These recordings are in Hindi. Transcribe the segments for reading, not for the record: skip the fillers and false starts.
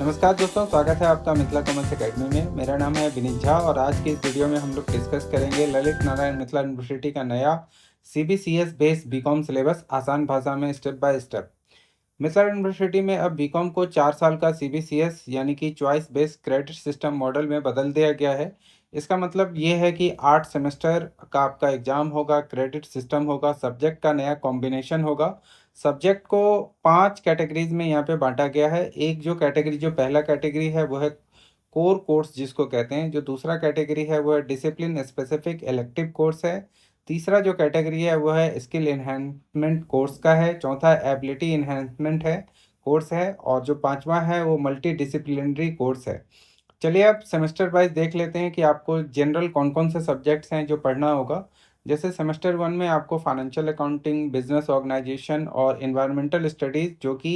नमस्कार दोस्तों, स्वागत है आपका मिथिला कॉमर्स एकेडमी में। मेरा नाम है विनीत झा और आज की इस वीडियो में हम लोग डिस्कस करेंगे ललित नारायण मिथिला यूनिवर्सिटी का नया सीबीसीएस बेस्ड बीकॉम सिलेबस आसान भाषा में step by step. Mithila university में अब बीकॉम को 4 साल का सीबीसीएस यानी कि choice based credit system model में बदल दिया गया है। इसका मतलब ये है कि 8 सेमेस्टर का आपका एग्जाम होगा, क्रेडिट सिस्टम होगा, सब्जेक्ट का नया कॉम्बिनेशन होगा। सब्जेक्ट को 5 कैटेगरीज में यहाँ पे बांटा गया है। एक जो कैटेगरी, जो पहला कैटेगरी है वो है कोर कोर्स जिसको कहते हैं। जो दूसरा कैटेगरी है वो है डिसिप्लिन स्पेसिफिक इलेक्टिव कोर्स है। तीसरा जो कैटेगरी है वो है स्किल एनहांसमेंट कोर्स का है। चौथा एबिलिटी एनहांसमेंट है कोर्स है। और जो पांचवा है वो मल्टी डिसिप्लिनरी कोर्स है। चलिए अब सेमेस्टर वाइज देख लेते हैं कि आपको जनरल कौन कौन से सब्जेक्ट्स हैं जो पढ़ना होगा। जैसे सेमेस्टर 1 में आपको फाइनेंशियल अकाउंटिंग, बिजनेस ऑर्गेनाइजेशन और इन्वायरमेंटल स्टडीज जो कि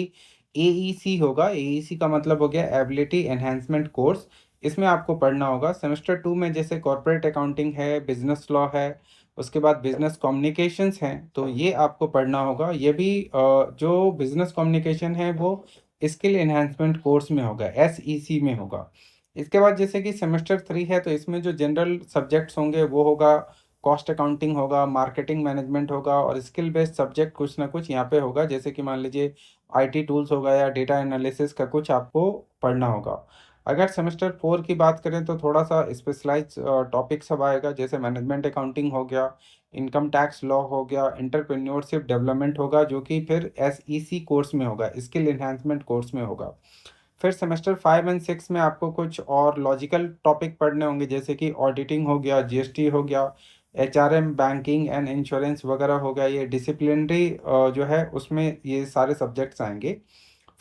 एईसी होगा। एईसी का मतलब हो गया एबिलिटी एनहांसमेंट कोर्स। इसमें आपको पढ़ना होगा। सेमेस्टर 2 में जैसे कॉर्पोरेट अकाउंटिंग है, बिजनेस लॉ है, उसके बाद बिजनेस कम्युनिकेशंस हैं, तो ये आपको पढ़ना होगा। ये भी जो बिजनेस कम्युनिकेशन है वो स्किल एनहांसमेंट कोर्स में होगा, एसईसी में होगा। इसके बाद जैसे कि सेमेस्टर 3 है तो इसमें जो जनरल सब्जेक्ट्स होंगे वो होगा कॉस्ट अकाउंटिंग होगा, मार्केटिंग मैनेजमेंट होगा और स्किल बेस्ड सब्जेक्ट कुछ ना कुछ यहाँ पे होगा। जैसे कि मान लीजिए आईटी टूल्स होगा या डेटा एनालिसिस का कुछ आपको पढ़ना होगा। अगर सेमेस्टर 4 की बात करें तो थोड़ा सा स्पेशलाइज टॉपिक सब आएगा। जैसे मैनेजमेंट अकाउंटिंग हो गया, इनकम टैक्स लॉ हो गया, एंटरप्रेन्योरशिप डेवलपमेंट होगा जो कि फिर एसईसी कोर्स में होगा, स्किल एनहांसमेंट कोर्स में होगा। फिर सेमेस्टर 5 एंड 6 में आपको कुछ और लॉजिकल टॉपिक पढ़ने होंगे। जैसे कि ऑडिटिंग हो गया, जीएसटी हो गया, एचआरएम, बैंकिंग एंड इंश्योरेंस वगैरह हो गया। ये डिसिप्लिनरी जो है उसमें ये सारे सब्जेक्ट्स आएंगे।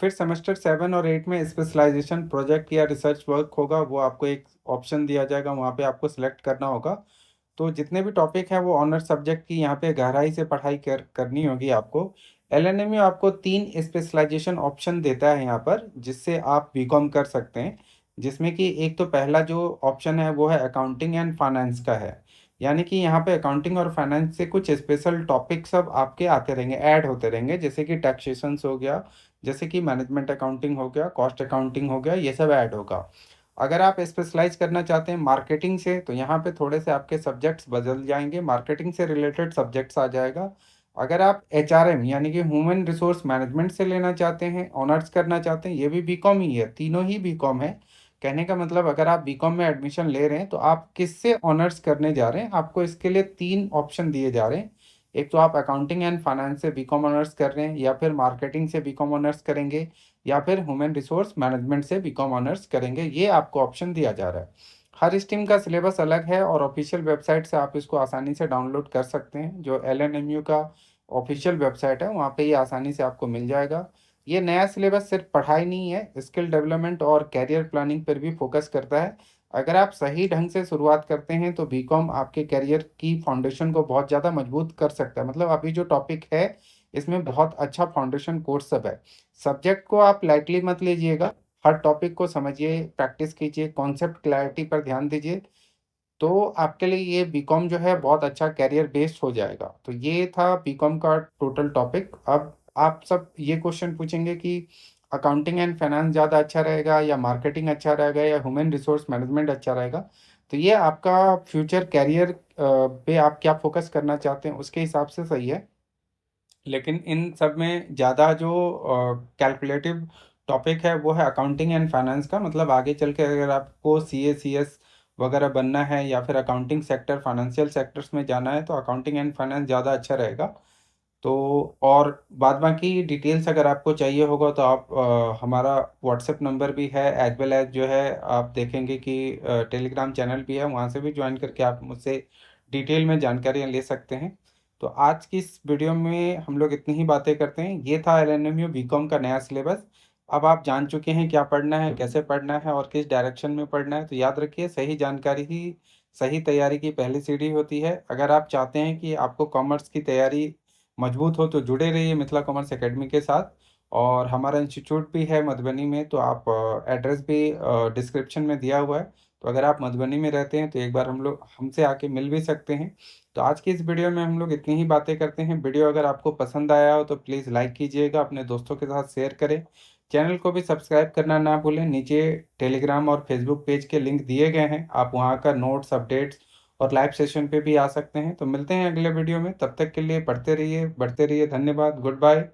फिर सेमेस्टर 7 और 8 में स्पेशलाइजेशन प्रोजेक्ट या रिसर्च वर्क होगा। वो आपको एक ऑप्शन दिया जाएगा, वहाँ पे आपको सिलेक्ट करना होगा। तो जितने भी टॉपिक हैं वो ऑनर सब्जेक्ट की यहाँ पे गहराई से पढ़ाई करनी होगी आपको। एलएनएमयू आपको 3 स्पेशलाइजेशन ऑप्शन देता है यहाँ पर, जिससे आप बीकॉम कर सकते हैं। जिसमें कि एक तो पहला जो ऑप्शन है वो है अकाउंटिंग एंड फाइनेंस का है। यानी कि यहाँ पे अकाउंटिंग और फाइनेंस से कुछ स्पेशल टॉपिक सब आपके आते रहेंगे, ऐड होते रहेंगे। जैसे कि टैक्सेशंस हो गया, जैसे कि मैनेजमेंट अकाउंटिंग हो गया, कॉस्ट अकाउंटिंग हो गया, ये सब ऐड होगा। अगर आप स्पेशलाइज करना चाहते हैं मार्केटिंग से तो यहाँ पे थोड़े से आपके सब्जेक्ट्स बदल जाएंगे, मार्केटिंग से रिलेटेड सब्जेक्ट्स आ जाएगा। अगर आप एचआरएम यानी कि ह्यूमन रिसोर्स मैनेजमेंट से लेना चाहते हैं, ऑनर्स करना चाहते हैं, ये भी बीकॉम ही है, तीनों ही बीकॉम है। कहने का मतलब अगर आप बीकॉम में एडमिशन ले रहे हैं तो आप किससे ऑनर्स करने जा रहे हैं, आपको इसके लिए 3 ऑप्शन दिए जा रहे हैं। एक तो आप अकाउंटिंग एंड फाइनेंस से बीकॉम ऑनर्स कर रहे हैं, या फिर मार्केटिंग से बीकॉम ऑनर्स करेंगे, या फिर ह्यूमन रिसोर्स मैनेजमेंट से बीकॉम ऑनर्स करेंगे। ये आपको ऑप्शन दिया जा रहा है। हर स्ट्रीम का सिलेबस अलग है और ऑफिशियल वेबसाइट से आप इसको आसानी से डाउनलोड कर सकते हैं। जो एलएनएमयू का ऑफिशियल वेबसाइट है वहाँ पे ये आसानी से आपको मिल जाएगा। ये नया सिलेबस सिर्फ पढ़ाई नहीं है, स्किल डेवलपमेंट और कैरियर प्लानिंग पर भी फोकस करता है। अगर आप सही ढंग से शुरुआत करते हैं तो बीकॉम आपके करियर की फाउंडेशन को बहुत ज़्यादा मजबूत कर सकता है। मतलब अभी जो टॉपिक है इसमें बहुत अच्छा फाउंडेशन कोर्स सब है। सब्जेक्ट को आप लाइटली मत लीजिएगा, हर टॉपिक को समझिए, प्रैक्टिस कीजिए, कॉन्सेप्ट क्लैरिटी पर ध्यान दीजिए। तो आपके लिए ये बीकॉम जो है बहुत अच्छा कैरियर बेस्ड हो जाएगा। तो ये था बीकॉम का टोटल टॉपिक। अब आप सब ये क्वेश्चन पूछेंगे कि अकाउंटिंग एंड फाइनेंस ज़्यादा अच्छा रहेगा या मार्केटिंग अच्छा रहेगा या ह्यूमन रिसोर्स मैनेजमेंट अच्छा रहेगा। तो ये आपका फ्यूचर कैरियर पे आप क्या फोकस करना चाहते हैं उसके हिसाब से सही है। लेकिन इन सब में ज़्यादा जो कैलकुलेटिव टॉपिक है वो है अकाउंटिंग एंड फाइनेंस का। मतलब आगे चल के अगर आपको सीए सीएस वगैरह बनना है या फिर अकाउंटिंग सेक्टर, फाइनेंशियल सेक्टर्स में जाना है तो अकाउंटिंग एंड फाइनेंस ज़्यादा अच्छा रहेगा। तो और बाद बाकी डिटेल्स अगर आपको चाहिए होगा तो आप हमारा व्हाट्सएप नंबर भी है, एज वेल एज जो है आप देखेंगे कि टेलीग्राम चैनल भी है, वहाँ से भी ज्वाइन करके आप मुझसे डिटेल में जानकारियाँ ले सकते हैं। तो आज की इस वीडियो में हम लोग इतनी ही बातें करते हैं। ये था एलएनएमयू बीकॉम का नया सिलेबस। अब आप जान चुके हैं क्या पढ़ना है, कैसे पढ़ना है और किस डायरेक्शन में पढ़ना है। तो याद रखिए, सही जानकारी ही सही तैयारी की पहली सीढ़ी होती है। अगर आप चाहते हैं कि आपको कॉमर्स की तैयारी मजबूत हो तो जुड़े रहिए मिथिला कॉमर्स एकेडमी के साथ। और हमारा इंस्टीट्यूट भी है मधुबनी में, तो आप एड्रेस भी डिस्क्रिप्शन में दिया हुआ है। तो अगर आप मधुबनी में रहते हैं तो एक बार हम लोग हमसे आके मिल भी सकते हैं। तो आज की इस वीडियो में हम लोग इतनी ही बातें करते हैं। वीडियो अगर आपको पसंद आया हो तो प्लीज़ लाइक कीजिएगा, अपने दोस्तों के साथ शेयर करें। चैनल को भी सब्सक्राइब करना ना भूलें। नीचे टेलीग्राम और फेसबुक पेज के लिंक दिए गए हैं, आप वहाँ का नोट्स, अपडेट्स और लाइव सेशन पे भी आ सकते हैं। तो मिलते हैं अगले वीडियो में, तब तक के लिए पढ़ते रहिए, बढ़ते रहिए। धन्यवाद, गुड बाय।